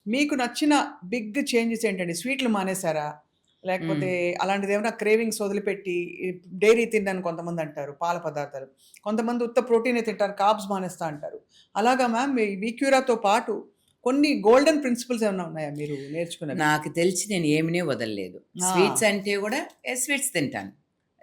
మీకు నచ్చిన big changes ఏంటండి? స్వీట్లు మానేసారా? హ్మ్. లేకపోతే అలాంటిదేమన్నా క్రేవింగ్స్ వదిలిపెట్టి డైరీ తినని కొంతమందంటారు. పాల పదార్థాలు. కొంతమంది ఉత్త ప్రోటీనే తింటారు. కార్బ్స్ మానేస్తా అంటారు. అలాగా మ్యామ్ మీ వీక్యూరాతో పాటు కొన్ని గోల్డెన్ ప్రిన్సిపల్స్ ఏమన్నా ఉన్నాయా మీరు నేర్చుకున్నవి? నాకు తెలిసి నేను ఏమినే వదలలేదు. ఆ! స్వీట్స్ అంటే గూడా స్వీట్స్ తింటాను.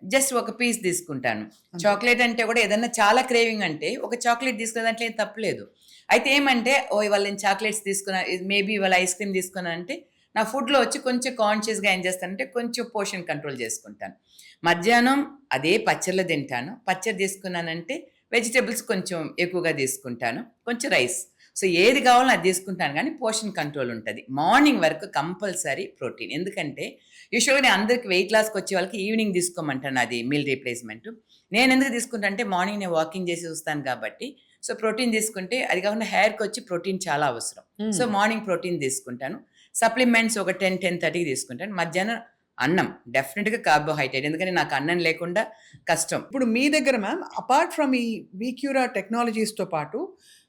జస్ట్ ఒక పీస్ తీసుకుంటాను. అంతే. చాక్లేట్ అంటే గూడా ఏదన్నా చాలా క్రేవింగ్ అంటే ఒక చాక్లేట్ తీసుకునే దాంట్లో ఏం తప్పులేదు. అయితే ఏమంటే ఓహ్! ఇవాళ నేను చాక్లేట్స్ తీసుకున్నా, మేబీ ఇవాళ ఐస్ క్రీమ్ తీసుకున్నానంటే నా ఫుడ్‌లో వచ్చి కొంచెం కాన్షియస్‌గా ఏం చేస్తానంటే కొంచెం పోర్షన్ కంట్రోల్ చేసుకుంటాను. మధ్యాహ్నం అదే పచ్చళ్ళు తింటాను. పచ్చడి తీసుకున్నానంటే వెజిటబుల్స్ కొంచెం ఎక్కువగా తీసుకుంటాను. కొంచెం రైస్. సో, ఏది కావాలో అది తీసుకుంటాను గానీ పోర్షన్ కంట్రోల్ ఉంటది. మార్నింగ్ వరకు కంపల్సరీ ప్రోటీన్. ఎందుకంటే యూజువల్‌గా నేను అందరికి వెయిట్ లాస్‌కొచ్చే వాళ్ళకి ఈవినింగ్ తీసుకోమంటాను అది మీల్ రీప్లేస్‌మెంట్. నేనెందుకు తీసుకుంటా అంటే మార్నింగ్ నేను వాకింగ్ చేసి వస్తాను కాబట్టి, సో, ప్రోటీన్ తీసుకుంటే అది కాకుండా హెయిర్‌కొచ్చి ప్రోటీన్ చాలా అవసరం. సో, హ్మ్. మార్నింగ్ ప్రోటీన్ తీసుకుంటాను. సప్లిమెంట్స్ ఒక 10, 10:30కి తీసుకుంటాను. మధ్యాహ్నం అన్నం. డెఫినిట్‌గా కార్బోహైడ్రేట్. ఎందుకంటే నాకు అన్నం లేకుండా కష్టం. ఇప్పుడు మీ దగ్గర మ్యామ్ అపార్ట్ ఫ్రమ్ ఈ వీక్యూరా టెక్నాలజీస్‌తో పాటు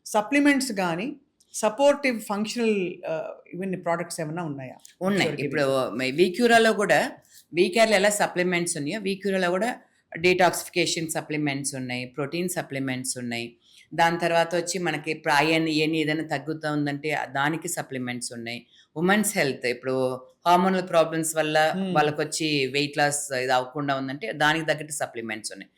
సప్లిమెంట్స్ గాని, సపోర్టివ్ ఫంక్షనల్ ఇవన్నీ ప్రొడక్ట్స్ ఏమన్నా ఉన్నాయా? విచ్ యూ ఉన్నాయి. ఆర్ ఇప్పుడు గివింగ్? వీక్యూరాలో గూడా వీకేర్‌లో ఎలా సప్లిమెంట్స్ ఉన్నాయో, వీక్యూరాలో గూడా డీటాక్సిఫికేషన్ సప్లిమెంట్స్ ఉన్నాయి. ప్రోటీన్ సప్లిమెంట్స్ ఉన్నాయి. దాని తర్వాత వచ్చి మనకి ఇప్పుడు ఐరన్ ఇయన్నీ ఏదైనా తగ్గుతా ఉందంటే దానికి సప్లిమెంట్స్ ఉన్నాయి. వుమెన్స్ హెల్త్ ఇప్పుడు హార్మోనల్ ప్రాబ్లమ్స్ వల్ల హ్మ్. వాళ్ళకొచ్చి వెయిట్ లాస్ ఇది అవ్వకుండా ఉందంటే దానికి తగ్గట్టు సప్లిమెంట్స్ ఉన్నాయి.